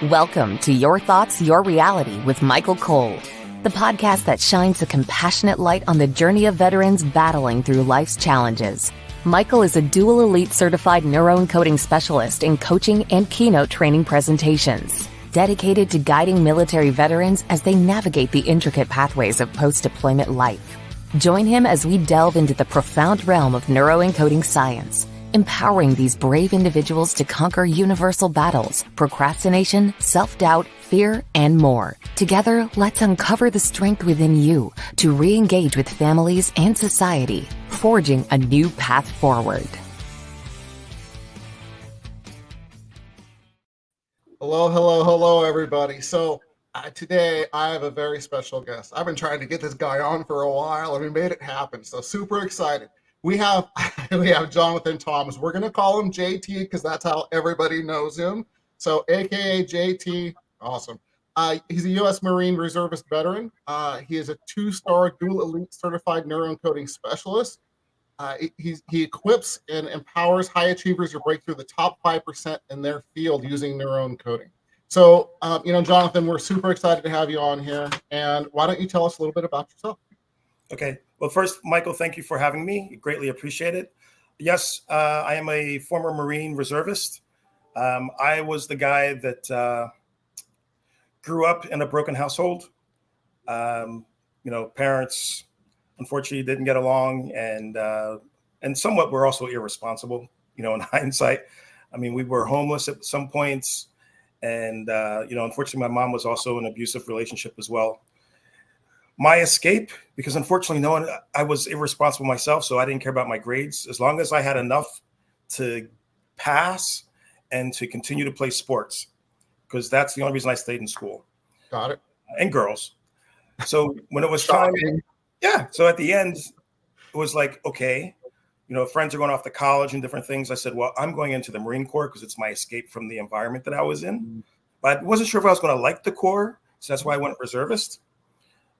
Welcome to Your Thoughts, Your Reality with Michael Cole, the podcast that shines a compassionate light on the journey of veterans battling through life's challenges. Michael is a dual elite certified neuroencoding specialist in coaching and keynote training presentations, dedicated to guiding military veterans as they navigate the intricate pathways of post-deployment life. Join him as we delve into the profound realm of neuroencoding science, empowering these brave individuals to conquer universal battles, procrastination, self-doubt, fear, and more. Together, let's uncover the strength within you to re-engage with families and society, forging a new path forward. Hello, everybody. So today I have a very special guest. I've been trying to get this guy on for a while, and we made it happen. So super excited. We have Jonathan Thoms. We're going to call him JT because that's how everybody knows him. So AKA JT, awesome. He's a U.S. Marine Reservist veteran. He is a 2-star dual elite certified neuroencoding specialist. He equips and empowers high achievers to break through the top 5% in their field using neuroencoding. So, Jonathan, we're super excited to have you on here. And why don't you tell us a little bit about yourself? Okay. Well, first, Michael, thank you for having me. Greatly appreciate it. Yes, I am a former Marine Reservist. I was the guy that grew up in a broken household. Parents unfortunately didn't get along, and somewhat were also irresponsible. In hindsight, I mean, we were homeless at some points, and unfortunately, my mom was also in an abusive relationship as well. My escape, because unfortunately, I was irresponsible myself, so I didn't care about my grades. As long as I had enough to pass and to continue to play sports, because that's the only reason I stayed in school. Got it. And girls. So when it was time, so at the end, it was like, okay, friends are going off to college and different things. I said, well, I'm going into the Marine Corps because it's my escape from the environment that I was in. But I wasn't sure if I was going to like the Corps, so that's why I went reservist.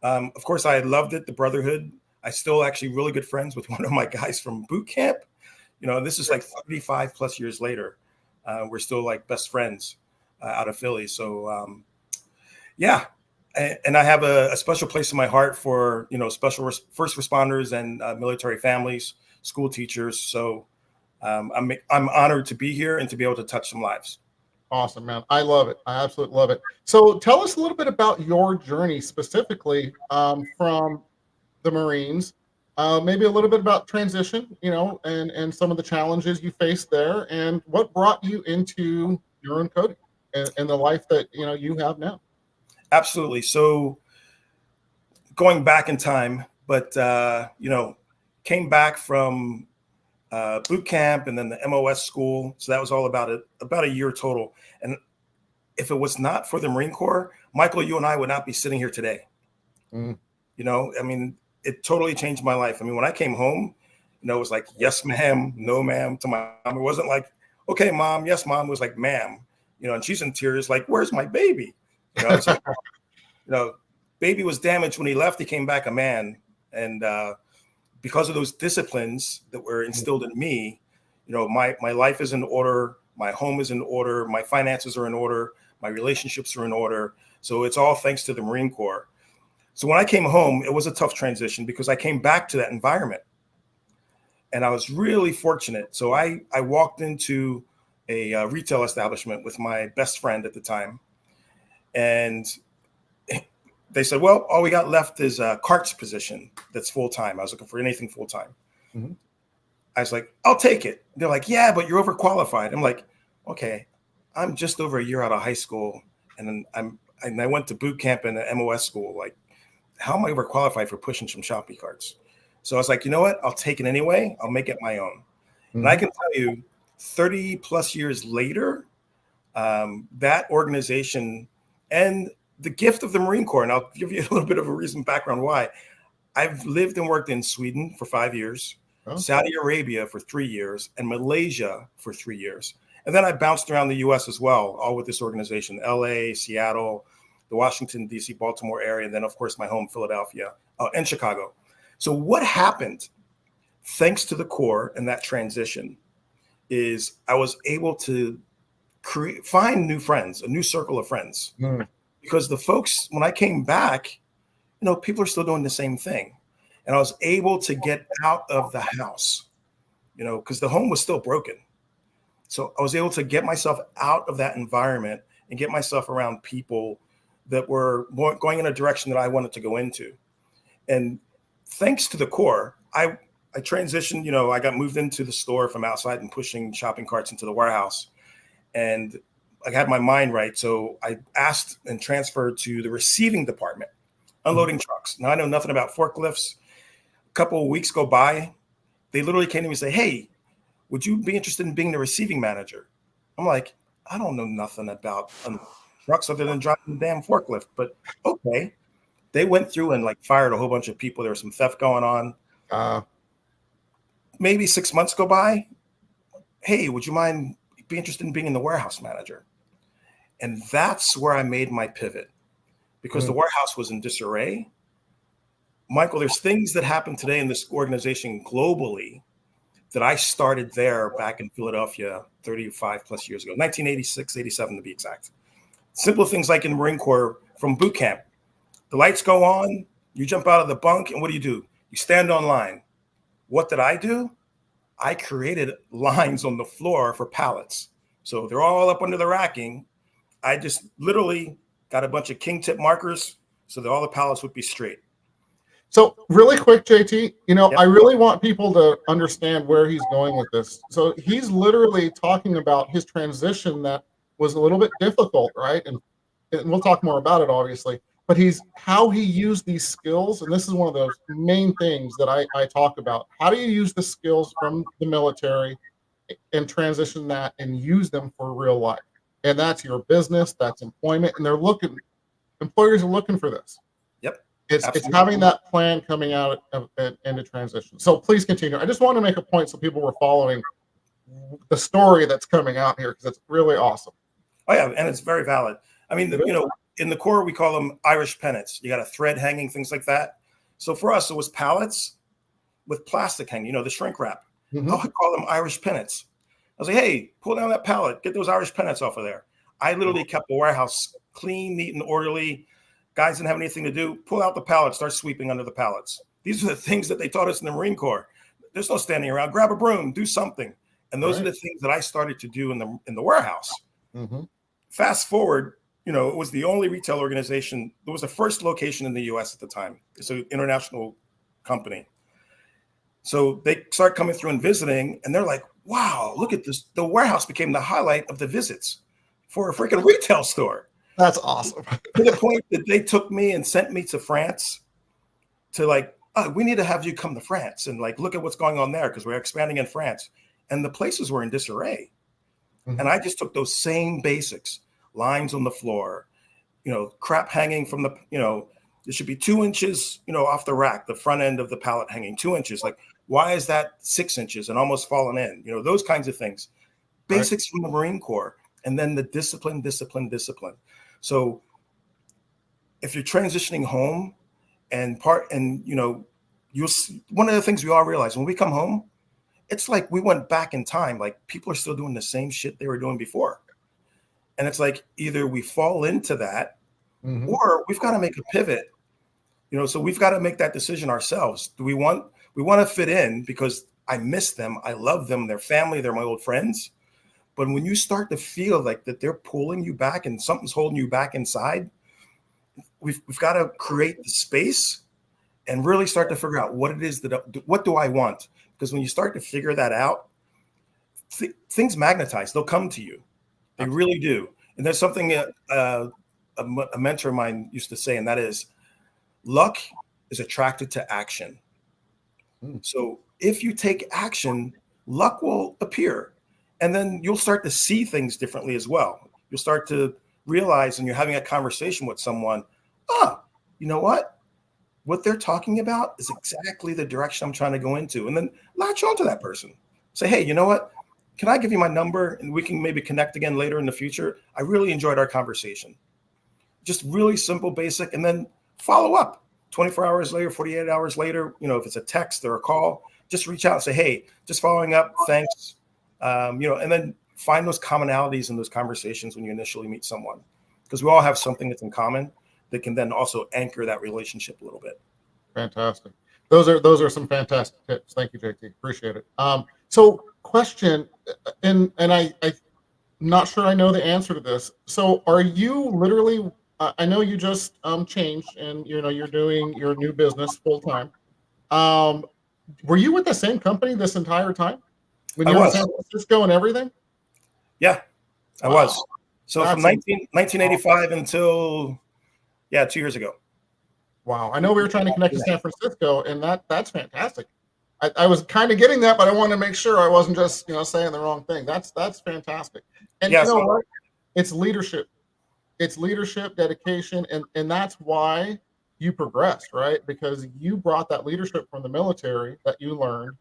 Of course, I loved it, the brotherhood. I still actually really good friends with one of my guys from boot camp. This is like 35 plus years later. We're still like best friends out of Philly. So, and I have a special place in my heart for, special first responders and military families, school teachers. So I'm honored to be here and to be able to touch some lives. Awesome, man. I love it. I absolutely love it. So tell us a little bit about your journey specifically from the Marines, maybe a little bit about transition, and some of the challenges you faced there, and what brought you into neuroencoding and the life that, you have now. Absolutely. So going back in time, but, came back from boot camp and then the MOS school. So that was all about a year total. And if it was not for the Marine Corps, Michael, you and I would not be sitting here today. It totally changed my life. I mean, when I came home, it was like, yes, ma'am, no, ma'am to my mom. It wasn't like, okay, mom, yes, mom. It was like, ma'am, and she's in tears, like, where's my baby? So, baby was damaged when he left. He came back a man. And because of those disciplines that were instilled in me, my life is in order. My home is in order. My finances are in order. My relationships are in order. So it's all thanks to the Marine Corps. So when I came home, it was a tough transition because I came back to that environment. And I was really fortunate. So I walked into a retail establishment with my best friend at the time. And they said, well, all we got left is a carts position that's full-time. I was looking for anything full-time. Mm-hmm. I was like, I'll take it. They're like, yeah, but you're overqualified. I'm like, okay, I'm just over a year out of high school. And then I went to boot camp and the MOS school. Like, how am I overqualified for pushing some shopping carts? So I was like, you know what? I'll take it anyway. I'll make it my own. Mm-hmm. And I can tell you 30 plus years later, that organization and the gift of the Marine Corps, and I'll give you a little bit of a reason background why. I've lived and worked in Sweden for 5 years, Saudi Arabia for 3 years, and Malaysia for 3 years. And then I bounced around the U.S. as well, all with this organization, L.A., Seattle, the Washington, D.C., Baltimore area, and then, of course, my home, Philadelphia, and Chicago. So what happened, thanks to the Corps and that transition, is I was able to find new friends, a new circle of friends. Because the folks, when I came back, people are still doing the same thing. And I was able to get out of the house, because the home was still broken. So I was able to get myself out of that environment and get myself around people that were going in a direction that I wanted to go into. And thanks to the Corps, I transitioned, I got moved into the store from outside and pushing shopping carts into the warehouse. And I had my mind right. So I asked and transferred to the receiving department, unloading trucks. Now I know nothing about forklifts. A couple of weeks go by. They literally came to me and say, hey, would you be interested in being the receiving manager? I'm like, I don't know nothing about trucks other than driving the damn forklift, but okay. They went through and fired a whole bunch of people. There was some theft going on. Maybe 6 months go by. Hey, would you mind be interested in being in the warehouse manager? And that's where I made my pivot, because the warehouse was in disarray. Michael, there's things that happen today in this organization globally that I started there back in Philadelphia 35 plus years ago, 1986, 87 to be exact. Simple things like in the Marine Corps from boot camp. The lights go on, you jump out of the bunk, and what do? You stand on line. What did I do? I created lines on the floor for pallets. So they're all up under the racking. I just literally got a bunch of king tip markers so that all the pallets would be straight. So really quick, JT, I really want people to understand where he's going with this. So he's literally talking about his transition that was a little bit difficult, right? And we'll talk more about it, obviously. But how he used these skills, and this is one of those main things that I talk about. How do you use the skills from the military and transition that and use them for real life? And that's your business, that's employment, and employers are looking for this. Yep. It's having that plan coming out into transition. So please continue. I just want to make a point so people were following the story that's coming out here, because it's really awesome. Oh yeah, and it's very valid. I mean, in the Corps, we call them Irish pennants. You got a thread hanging, things like that. So for us, it was pallets with plastic hanging, the shrink wrap. I would call them Irish pennants. I was like, hey, pull down that pallet, get those Irish pennants off of there. I literally kept the warehouse clean, neat, and orderly. Guys didn't have anything to do. Pull out the pallet, start sweeping under the pallets. These are the things that they taught us in the Marine Corps. There's no standing around. Grab a broom, do something. And those are the things that I started to do in the warehouse. Fast forward, it was the only retail organization. It was the first location in the U.S. at the time. It's an international company. So they start coming through and visiting, and they're like, wow, look at this. The warehouse became the highlight of the visits for a freaking retail store. That's awesome. To the point that they took me and sent me to France to we need to have you come to France and look at what's going on there, because we're expanding in France. And the places were in disarray. And I just took those same basics, lines on the floor, crap hanging from the, it should be 2 inches, off the rack, the front end of the pallet hanging 2 inches. Why is that 6 inches and almost fallen in? Those kinds of things. Basics from the Marine Corps. And then the discipline. So if you're transitioning home you'll see, one of the things we all realize when we come home, it's like we went back in time. People are still doing the same shit they were doing before. And it's either we fall into that or we've got to make a pivot, so we've got to make that decision ourselves. Do we want to fit in because I miss them. I love them. They're family. They're my old friends. But when you start to feel that they're pulling you back and something's holding you back inside, we've got to create the space and really start to figure out what it is what do I want? Because when you start to figure that out, things magnetize. They'll come to you. They really do. And there's something a mentor of mine used to say, and that is, luck is attracted to action. So if you take action, luck will appear. And then you'll start to see things differently as well. You'll start to realize when you're having a conversation with someone, you know what? What they're talking about is exactly the direction I'm trying to go into. And then latch on to that person. Say, hey, you know what? Can I give you my number and we can maybe connect again later in the future? I really enjoyed our conversation. Just really simple, basic, and then follow up 24 hours later, 48 hours later, if it's a text or a call, just reach out and say, hey, just following up. Thanks. And then find those commonalities in those conversations when you initially meet someone, because we all have something that's in common that can then also anchor that relationship a little bit. Fantastic. Those are some fantastic tips. Thank you, JT. Appreciate it. So question, I'm not sure I know the answer to this. So are you literally, I know you just changed and you're doing your new business full time. Um, were you with the same company this entire time when I you're in was. San Francisco and everything? Yeah, I Wow. was. So That's from 1985 until, 2 years ago. Wow. I know we were trying to connect to San Francisco, and that's fantastic. I was kind of getting that, but I wanted to make sure I wasn't just, saying the wrong thing. That's fantastic. And Yeah, you know so what? It's leadership. It's leadership, dedication, and that's why you progressed, right? Because you brought that leadership from the military that you learned.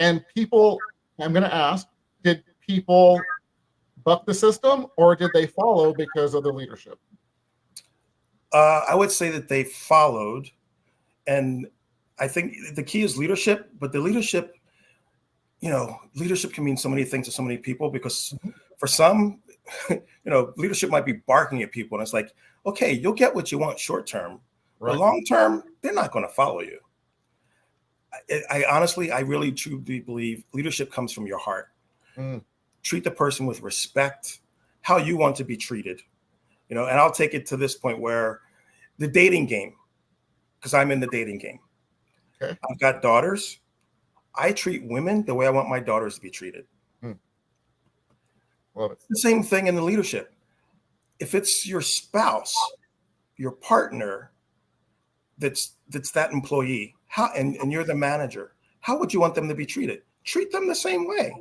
And people, I'm going to ask, did people buck the system or did they follow because of the leadership? I would say that they followed, and I think the key is leadership. But the leadership, leadership can mean so many things to so many people, because for some, leadership might be barking at people, and it's like, okay, you'll get what you want short term, Right. but long term, they're not going to follow you. I honestly, I really truly believe leadership comes from your heart. Mm. Treat the person with respect, how you want to be treated. And I'll take it to this point where the dating game, because I'm in the dating game. Okay. I've got daughters. I treat women the way I want my daughters to be treated. Love it. The same thing in the leadership. If it's your spouse, your partner, that's that employee, and you're the manager, how would you want them to be treated? Treat them the same way.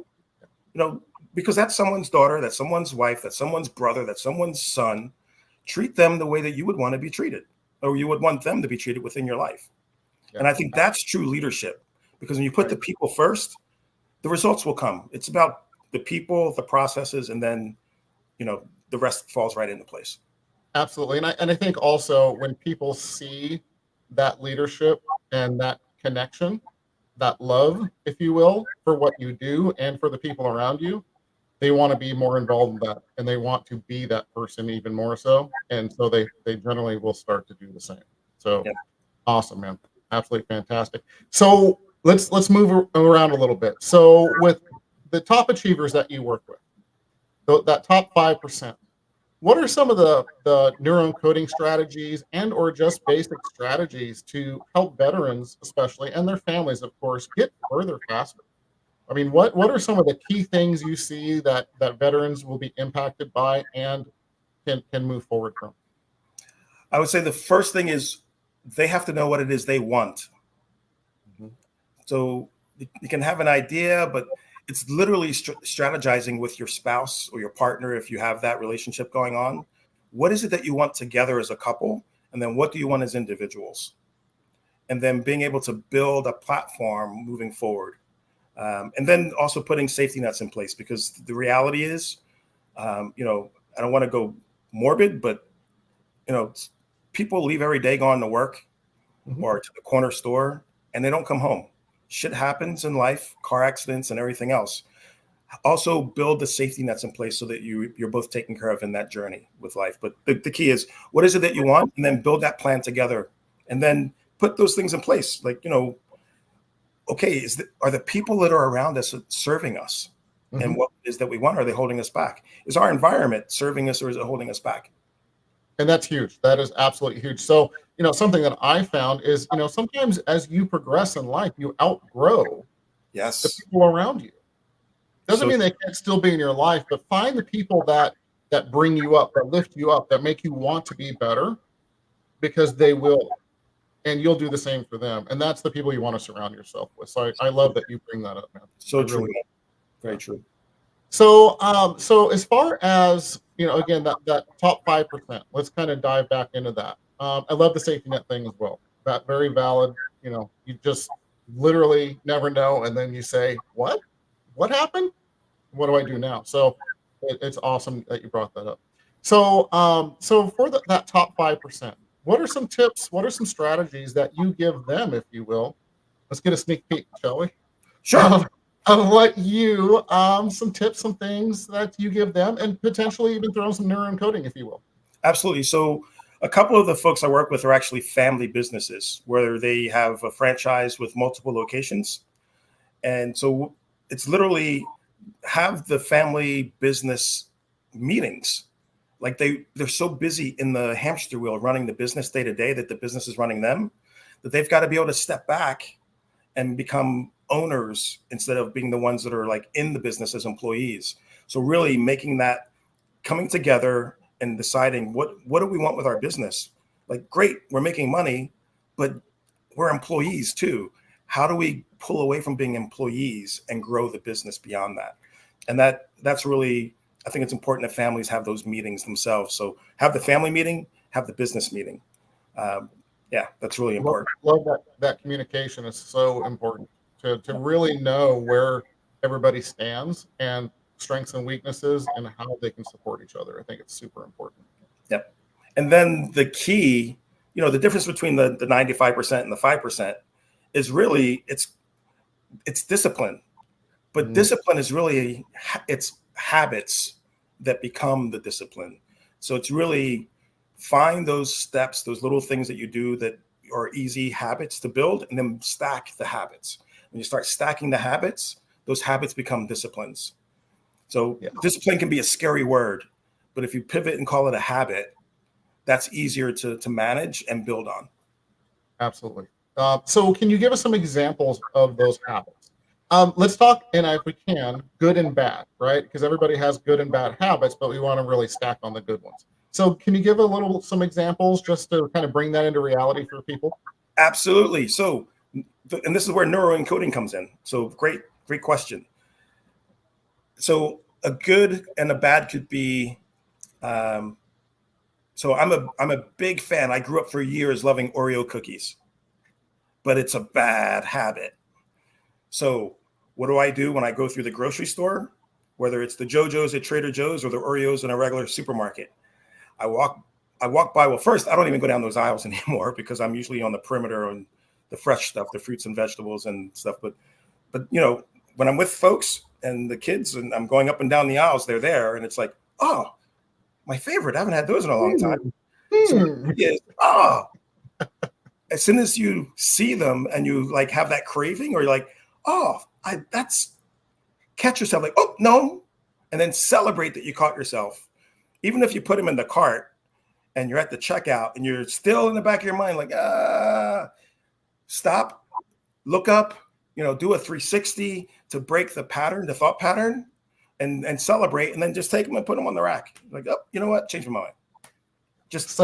Because that's someone's daughter, that's someone's wife, that's someone's brother, that's someone's son. Treat them the way that you would want to be treated, or you would want them to be treated within your life. Yeah. And I think that's true leadership, because when you put the people first, the results will come. It's about the people, the processes, and then, the rest falls right into place. Absolutely. And I think also when people see that leadership and that connection, that love, if you will, for what you do and for the people around you, they want to be more involved in that, and they want to be that person even more so. And so they generally will start to do the same. So yeah. Awesome, man. Absolutely fantastic. So let's move around a little bit. So with the top achievers that you work with, that top 5%, what are some of the neuroencoding strategies and or just basic strategies to help veterans, especially, and their families, of course, get further faster? I mean, what are some of the key things you see that veterans will be impacted by and can move forward from? I would say the first thing is they have to know what it is they want. Mm-hmm. So you can have an idea, but it's literally strategizing with your spouse or your partner, if you have that relationship going on. What is it that you want together as a couple? And then what do you want as individuals? And then being able to build a platform moving forward. And then also putting safety nets in place, because the reality is, I don't want to go morbid, but, people leave every day going to work or to the corner store, and they don't come home. Shit happens in life, car accidents and everything else. Also build the safety nets in place so that you're both taken care of in that journey with life. But the key is, what is it that you want? And then build that plan together, and then put those things in place. Like, okay, are the people that are around us serving us? Mm-hmm. And what is that we want? Are they holding us back? Is our environment serving us, or is it holding us back? And that's huge. That is absolutely huge. So, something that I found is, sometimes as you progress in life, you outgrow the people around you. Doesn't mean they can't still be in your life, but find the people that bring you up, that lift you up, that make you want to be better, because they will. And you'll do the same for them. And that's the people you want to surround yourself with. So I love that you bring that up, man. So true. Really, very true. So as far as, again, that top 5%, let's kind of dive back into that. I love the safety net thing as well. That very valid. You just literally never know. And then you say, what happened? What do I do now? So it's awesome that you brought that up. So for that top 5%, what are some tips? What are some strategies that you give them, if you will? Let's get a sneak peek, shall we? Sure. of what you, some tips, some things that you give them, and potentially even throw some neuroencoding, if you will. Absolutely. So a couple of the folks I work with are actually family businesses where they have a franchise with multiple locations. And so it's literally have the family business meetings. Like they're so busy in the hamster wheel running the business day to day that the business is running them, that they've got to be able to step back and become owners instead of being the ones that are like in the business as employees. So really making that, coming together and deciding what do we want with our business? Like, great, we're making money, but we're employees too. How do we pull away from being employees and grow the business beyond that? And that's really, I think it's important that families have those meetings themselves. So have the family meeting, have the business meeting. Yeah, that's really important. Love that communication is so important to really know where everybody stands and strengths and weaknesses and how they can support each other. I think it's super important. Yep. And then the key, the difference between the 95% and the 5% is really it's discipline. But discipline is really, it's habits that become the discipline. So it's really find those steps, those little things that you do that are easy habits to build, and then stack the habits. When you start stacking the habits, those habits become disciplines. So discipline can be a scary word, but if you pivot and call it a habit, that's easier to manage and build on. Absolutely. So can you give us some examples of those habits? Let's talk, and if we can, good and bad, right? Because everybody has good and bad habits, but we want to really stack on the good ones. So can you give some examples just to kind of bring that into reality for people? Absolutely. So, and this is where neuroencoding comes in. So great question. So a good and a bad could be, so I'm a big fan. I grew up for years loving Oreo cookies, but it's a bad habit. So what do I do when I go through the grocery store, whether it's the JoJo's at Trader Joe's or the Oreos in a regular supermarket? I walk by. Well, first, I don't even go down those aisles anymore because I'm usually on the perimeter on the fresh stuff, the fruits and vegetables and stuff. But when I'm with folks and the kids and I'm going up and down the aisles, they're there, and it's like, oh, my favorite. I haven't had those in a long time. So as soon as you see them and you like have that craving, or you're like, oh, catch yourself like, oh no, and then celebrate that you caught yourself. Even if you put them in the cart and you're at the checkout and you're still in the back of your mind, like, stop, look up, do a 360 to break the pattern, the thought pattern, and celebrate, and then just take them and put them on the rack. Like, oh, you know what? Change my mind. Just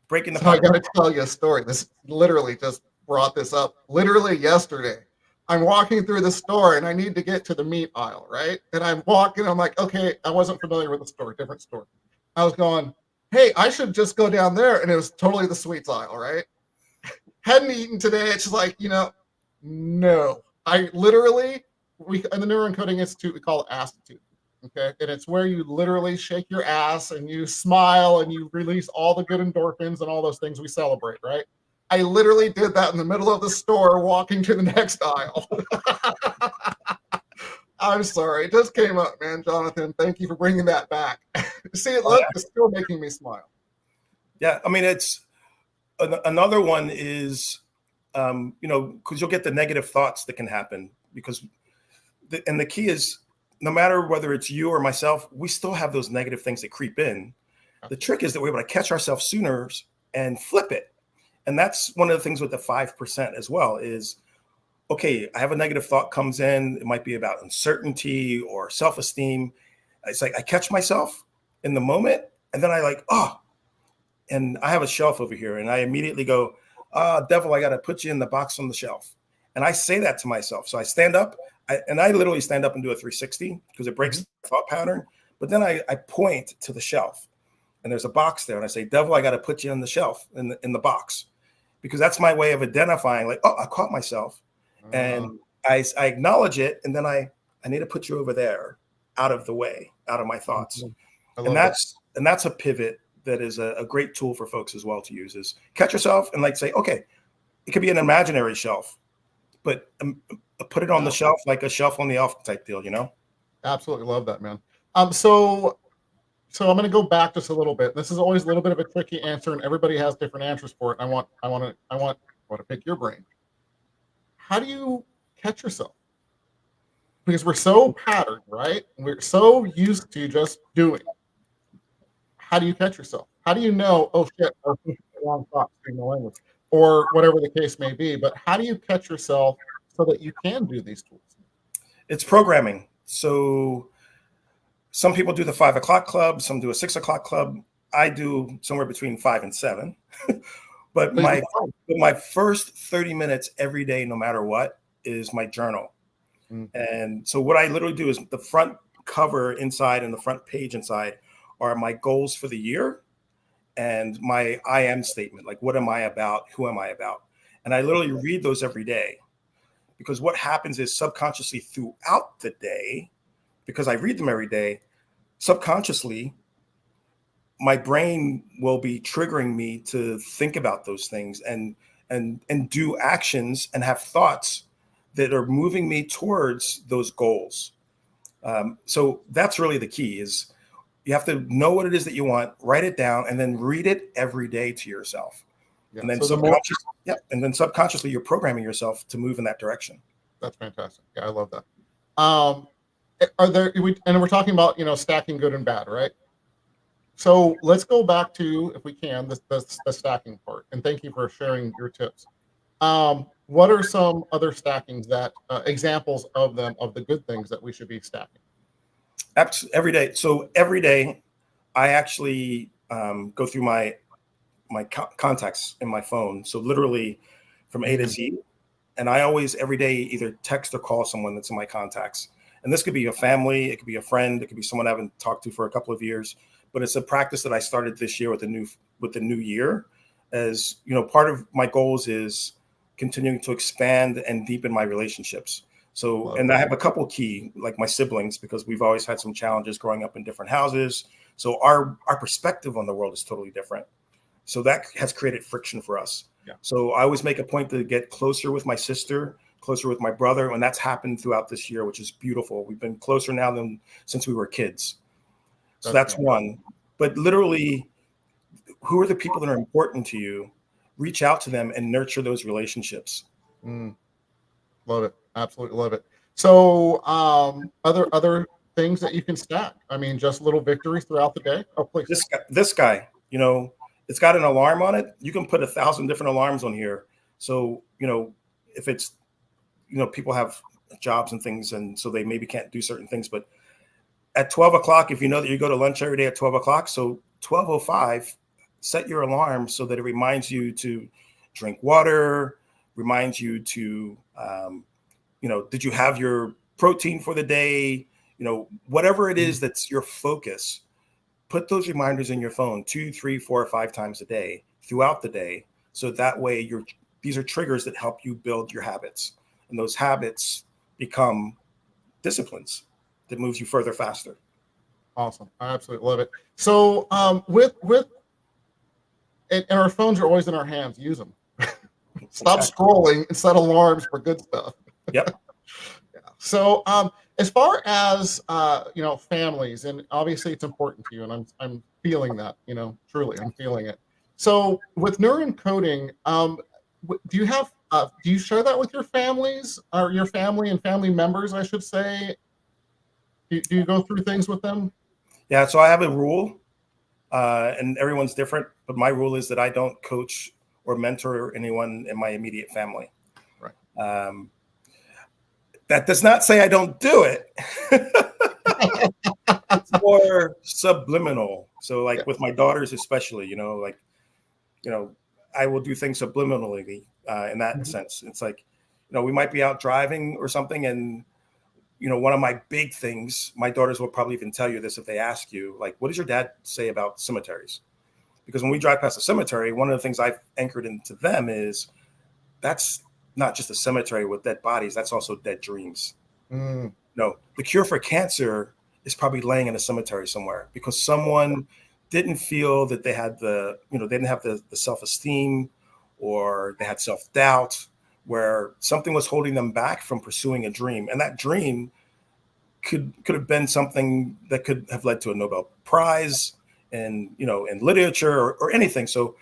breaking the pattern. I got to tell you a story. This literally just brought this up literally yesterday. I'm walking through the store and I need to get to the meat aisle, right? And I'm walking, I'm like, okay, I wasn't familiar with the store, different store. I was going, hey, I should just go down there. And it was totally the sweets aisle, right? Hadn't eaten today. It's just like, no. I literally, in the Neuroencoding Institute, we call it Astitude. Okay. And it's where you literally shake your ass and you smile and you release all the good endorphins and all those things we celebrate, right? I literally did that in the middle of the store walking to the next aisle. I'm sorry. It just came up, man, Jonathan. Thank you for bringing that back. See, it's still making me smile. Yeah. I mean, it's another one is, because you'll get the negative thoughts that can happen because, and the key is no matter whether it's you or myself, we still have those negative things that creep in. The trick is that we're able to catch ourselves sooner and flip it. And that's one of the things with the 5% as well is, okay, I have a negative thought comes in. It might be about uncertainty or self-esteem. It's like I catch myself in the moment and then I like, oh, and I have a shelf over here and I immediately go, devil, I got to put you in the box on the shelf. And I say that to myself. So I stand up and I literally stand up and do a 360 because it breaks the thought pattern. But then I point to the shelf and there's a box there. And I say, devil, I got to put you on the shelf in the box. Because that's my way of identifying, like, oh, I caught myself, and I acknowledge it, and then I need to put you over there, out of the way, out of my thoughts, and that's a pivot that is a great tool for folks as well to use. Is catch yourself and like say, okay, it could be an imaginary shelf, but put it on the shelf, like a shelf on the elf type deal, Absolutely love that, man. So I'm going to go back just a little bit. This is always a little bit of a tricky answer, and everybody has different answers for it. I want to pick your brain. How do you catch yourself? Because we're so patterned, right? We're so used to just doing. How do you catch yourself? How do you know, oh shit, I was thinking the wrong thought, speaking the language, or whatever the case may be? But how do you catch yourself so that you can do these tools? It's programming. So some people do the 5 o'clock club, some do a 6 o'clock club. I do somewhere between 5 and 7. But my first 30 minutes every day, no matter what, is my journal. And so what I literally do is the front cover inside and the front page inside are my goals for the year and my I am statement. Like, what am I about? Who am I about? And I literally read those every day, because what happens is subconsciously throughout the day, because I read them every day, subconsciously, my brain will be triggering me to think about those things and do actions and have thoughts that are moving me towards those goals. So that's really the key, is you have to know what it is that you want, write it down, and then read it every day to yourself. Yeah. And then subconsciously, you're programming yourself to move in that direction. That's fantastic. Yeah, I love that. And we're talking about, stacking good and bad, right? So let's go back to, if we can, the stacking part. And thank you for sharing your tips. What are some other stackings that examples of them, of the good things that we should be stacking? Every day. So every day, I actually go through my contacts in my phone. So literally from A to Z. And I always, every day, either text or call someone that's in my contacts. And this could be a family, it could be a friend, it could be someone I haven't talked to for a couple of years. But it's a practice that I started this year with the new year. As part of my goals is continuing to expand and deepen my relationships. So, and I have a couple key, like my siblings, because we've always had some challenges growing up in different houses. So our perspective on the world is totally different. So that has created friction for us. Yeah. So I always make a point to get closer with my sister, closer with my brother, and that's happened throughout this year, which is beautiful. We've been closer now than since we were kids. So that's one. But literally, who are the people that are important to you? Reach out to them and nurture those relationships. Love it. Absolutely love it. So other things that you can stack. I mean, just little victories throughout the day. Oh, please. This guy, it's got an alarm on it. You can put 1,000 different alarms on here. So, if it's, people have jobs and things, and so they maybe can't do certain things, but at 12 o'clock, if you know that you go to lunch every day at 12 o'clock, so 12:05, set your alarm so that it reminds you to drink water, reminds you to, did you have your protein for the day? Whatever it is that's your focus, put those reminders in your phone 2, 3, 4, or 5 times a day throughout the day. So that way these are triggers that help you build your habits, and those habits become disciplines that moves you further faster. Awesome. I absolutely love it. So with and our phones are always in our hands. Use them. Stop scrolling and set alarms for good stuff. Yep. Yeah. So as far as families, and obviously it's important to you, and I'm feeling that, truly I'm feeling it. So with neuroencoding, do you have do you share that with your families, or your family and family members, I should say? Do you go through things with them? Yeah, so I have a rule, and everyone's different, but my rule is that I don't coach or mentor anyone in my immediate family. Right. That does not say I don't do it. It's more subliminal. So with my daughters especially, I will do things subliminally in that sense. It's like, we might be out driving or something, and one of my big things, my daughters will probably even tell you this if they ask you, like, what does your dad say about cemeteries? Because when we drive past a cemetery, one of the things I've anchored into them is that's not just a cemetery with dead bodies, that's also dead dreams. No, the cure for cancer is probably laying in a cemetery somewhere, because someone didn't feel that they had they didn't have the self-esteem, or they had self-doubt, where something was holding them back from pursuing a dream. And that dream could have been something that could have led to a Nobel Prize in literature or anything. So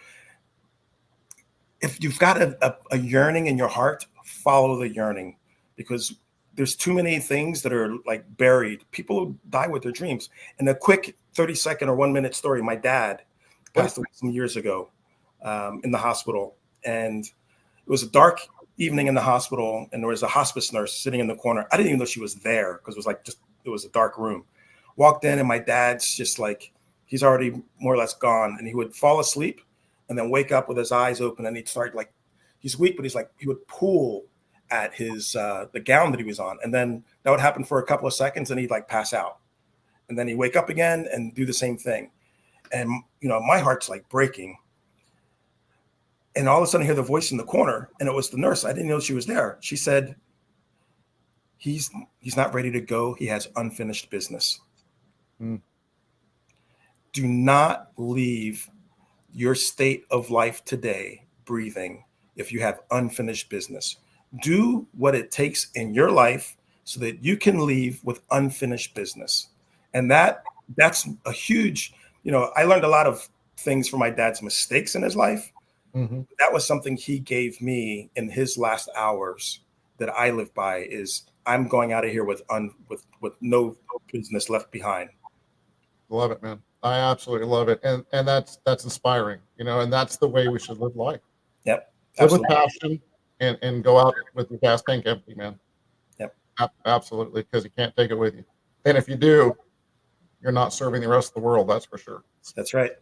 if you've got a yearning in your heart, follow the yearning, because there's too many things that are like buried. People die with their dreams. And a quick 30-second or 1-minute story. My dad passed away some years ago in the hospital. And it was a dark evening in the hospital, and there was a hospice nurse sitting in the corner. I didn't even know she was there because it was a dark room. Walked in, and my dad's just like, he's already more or less gone. And he would fall asleep and then wake up with his eyes open, and he'd start like, he's weak, but he would pull at his the gown that he was on. And then that would happen for a couple of seconds, and he'd like pass out. And then he'd wake up again and do the same thing. And, my heart's like breaking. And all of a sudden I hear the voice in the corner, and it was the nurse. I didn't know she was there. She said, he's not ready to go. He has unfinished business. Mm. Do not leave your state of life today breathing if you have unfinished business. Do what it takes in your life so that you can leave with unfinished business. And that's a huge, I learned a lot of things from my dad's mistakes in his life. Mm-hmm. That was something he gave me in his last hours that I live by, is I'm going out of here with no business left behind. Love it, man. I absolutely love it. And that's inspiring, and that's the way we should live life. Yep. Live with passion and go out with your gas tank empty, man. Yep. Absolutely. Because you can't take it with you. And if you do, you're not serving the rest of the world. That's for sure. That's right.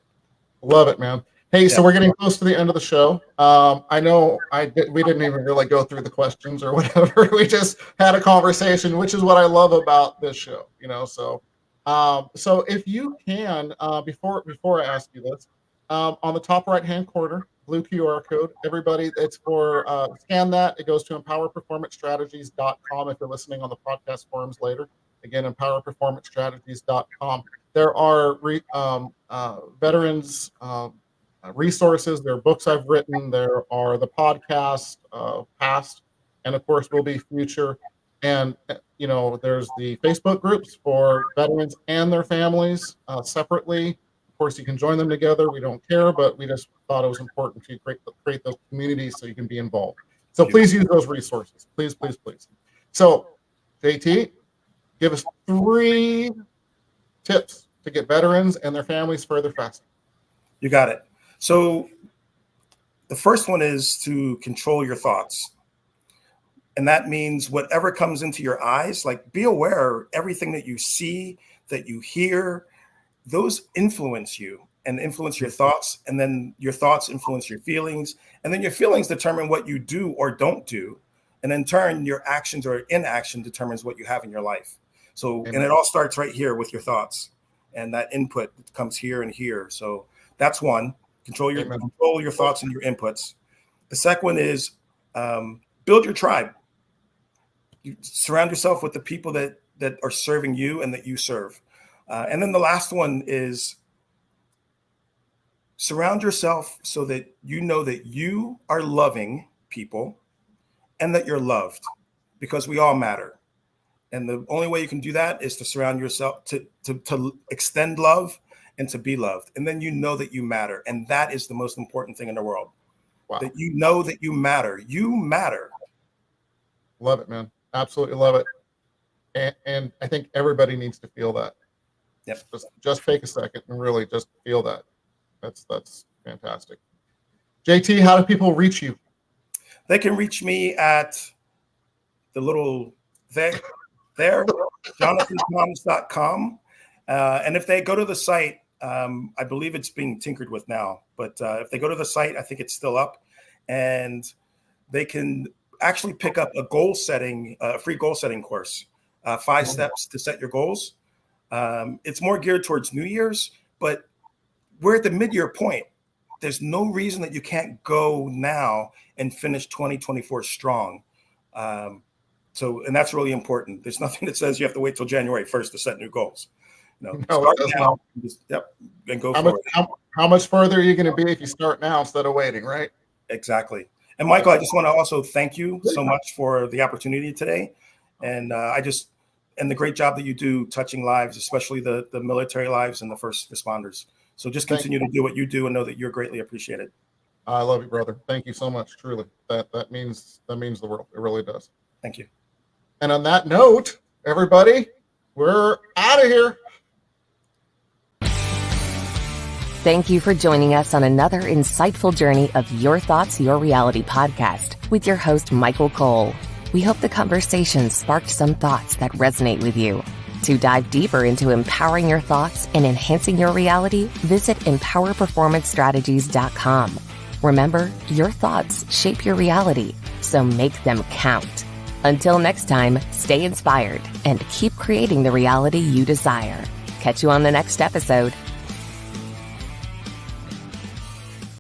Love it, man. Hey, so we're getting close to the end of the show. I know we didn't even really go through the questions or whatever. We just had a conversation, which is what I love about this show, So if you can, before I ask you this, on the top right-hand corner, blue QR code, everybody, it's for scan that. It goes to empowerperformancestrategies.com if you're listening on the podcast forums later. Again, empowerperformancestrategies.com. There are veterans resources. There are books I've written. There are the podcasts, past, and of course will be future. And there's the Facebook groups for veterans and their families separately. Of course, you can join them together. We don't care, but we just thought it was important to create those communities so you can be involved. So please use those resources. Please, please, please. So, JT, give us 3 tips to get veterans and their families further faster. You got it. So the first one is to control your thoughts. And that means whatever comes into your eyes, like be aware everything that you see, that you hear, those influence you and influence your thoughts. And then your thoughts influence your feelings. And then your feelings determine what you do or don't do. And in turn, your actions or inaction determines what you have in your life. So, and it all starts right here with your thoughts. And that input comes here and here. So that's one. Control your thoughts and your inputs. The second one is build your tribe. You surround yourself with the people that are serving you and that you serve. And then the last one is surround yourself so that you know that you are loving people and that you're loved, because we all matter. And the only way you can do that is to surround yourself, to extend love and to be loved. And then you know that you matter. And that is the most important thing in the world. Wow. That you know that you matter. You matter. Love it, man. Absolutely love it. And I think everybody needs to feel that. Yep. Just take a second and really just feel that. That's fantastic. JT, how do people reach you? They can reach me at the little there, jonathantoms.com. And if they go to the site, I believe it's being tinkered with now, but if they go to the site, I think it's still up, and they can actually pick up a free goal setting course, 5 steps to set your goals. It's more geared towards New Year's, but we're at the mid-year point. There's no reason that you can't go now and finish 2024 strong. And that's really important. There's nothing that says you have to wait till January 1st to set new goals. Start now. And go for it. How much further are you going to be if you start now instead of waiting, right? Exactly. And Michael, I just want to also thank you so much for the opportunity today. And and the great job that you do touching lives, especially the military lives and the first responders. So just continue to do what you do and know that you're greatly appreciated. I love you, brother. Thank you so much. Truly, that means the world. It really does. Thank you. And on that note, everybody, we're out of here. Thank you for joining us on another insightful journey of Your Thoughts, Your Reality podcast with your host, Michael Cole. We hope the conversation sparked some thoughts that resonate with you. To dive deeper into empowering your thoughts and enhancing your reality, visit empowerperformancestrategies.com. Remember, your thoughts shape your reality, so make them count. Until next time, stay inspired and keep creating the reality you desire. Catch you on the next episode.